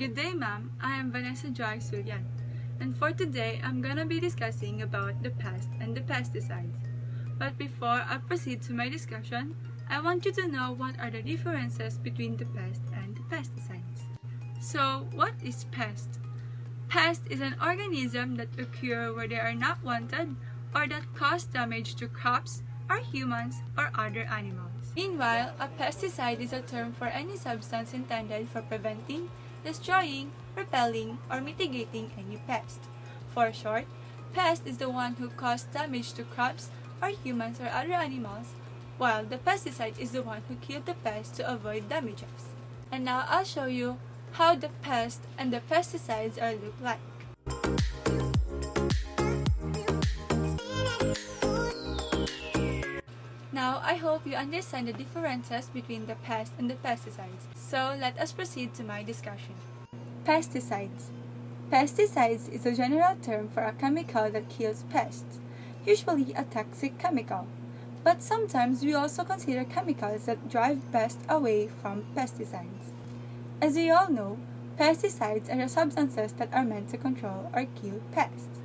Good day, ma'am. I am Vanessa Joy Suryan, and for today, I'm gonna be discussing about the pest and the pesticides. But before I proceed to my discussion, I want you to know what are the differences between the pest and the pesticides. So, what is pest? Pest is an organism that occur where they are not wanted or that cause damage to crops or humans or other animals. Meanwhile, a pesticide is a term for any substance intended for preventing, destroying, repelling, or mitigating any pest. For short, pest is the one who caused damage to crops or humans or other animals, while the pesticide is the one who killed the pest to avoid damages. And now I'll show you how the pest and the pesticides are look like. Now, I hope you understand the differences between the pest and the pesticides. So, let us proceed to my discussion. Pesticides. Pesticides is a general term for a chemical that kills pests, usually a toxic chemical. But sometimes we also consider chemicals that drive pests away from pesticides. As we all know, pesticides are the substances that are meant to control or kill pests.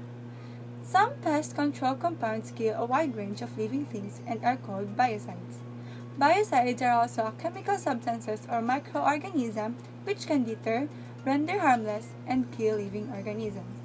Some pest control compounds kill a wide range of living things and are called biocides. Biocides are also chemical substances or microorganisms which can deter, render harmless, and kill living organisms.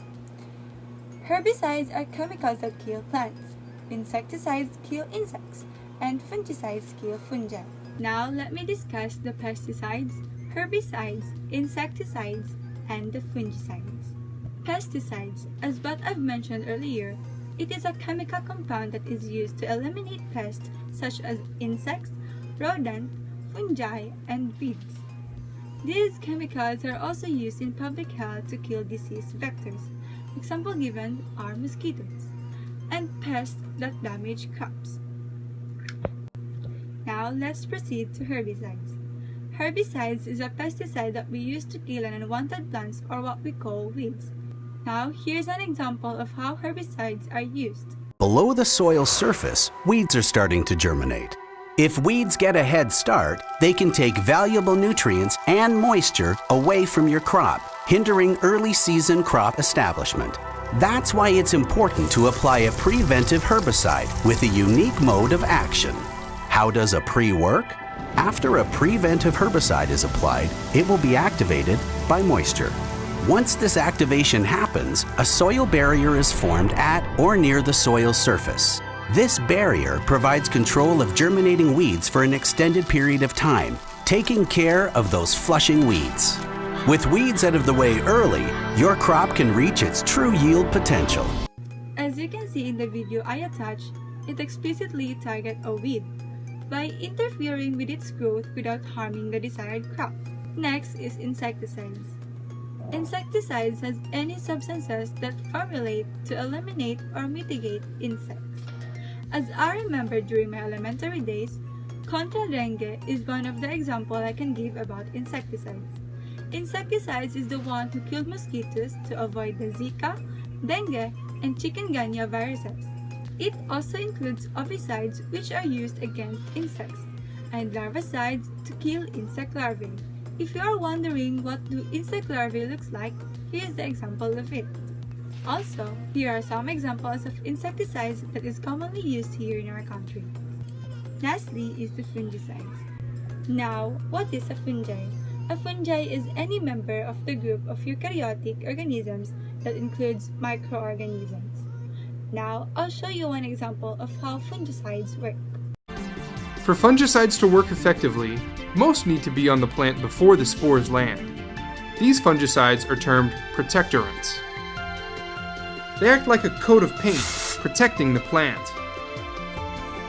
Herbicides are chemicals that kill plants. Insecticides kill insects, and fungicides kill fungi. Now let me discuss the pesticides, herbicides, insecticides, and the fungicides. Pesticides, as what I've mentioned earlier, it is a chemical compound that is used to eliminate pests such as insects, rodents, fungi, and weeds. These chemicals are also used in public health to kill disease vectors. Example given are mosquitoes, and pests that damage crops. Now let's proceed to herbicides. Herbicides is a pesticide that we use to kill unwanted plants or what we call weeds. Now, here's an example of how herbicides are used. Below the soil surface, weeds are starting to germinate. If weeds get a head start, they can take valuable nutrients and moisture away from your crop, hindering early season crop establishment. That's why it's important to apply a preventive herbicide with a unique mode of action. How does a pre work? After a preventive herbicide is applied, it will be activated by moisture. Once this activation happens, a soil barrier is formed at or near the soil surface. This barrier provides control of germinating weeds for an extended period of time, taking care of those flushing weeds. With weeds out of the way early, your crop can reach its true yield potential. As you can see in the video I attached, it explicitly targets a weed by interfering with its growth without harming the desired crop. Next is insecticides. Insecticides has any substances that formulate to eliminate or mitigate insects. As I remember during my elementary days, contra dengue is one of the examples I can give about insecticides. Insecticides is the one who killed mosquitoes to avoid the Zika, dengue, and chikungunya viruses. It also includes ovicides which are used against insects, and larvicides to kill insect larvae. If you are wondering what do insect larvae looks like, here is the example of it. Also, here are some examples of insecticides that is commonly used here in our country. Lastly is the fungicides. Now, what is a fungi? A fungi is any member of the group of eukaryotic organisms that includes microorganisms. Now, I'll show you one example of how fungicides work. For fungicides to work effectively, most need to be on the plant before the spores land. These fungicides are termed protectorants. They act like a coat of paint, protecting the plant.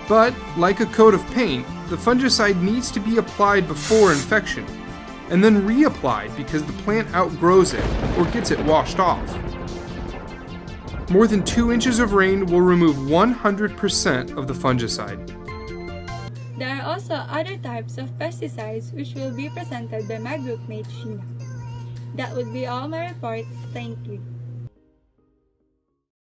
But, like a coat of paint, the fungicide needs to be applied before infection, and then reapplied because the plant outgrows it or gets it washed off. More than 2 inches of rain will remove 100% of the fungicide. There are also other types of pesticides which will be presented by my groupmate Sheena. That would be all my report. Thank you.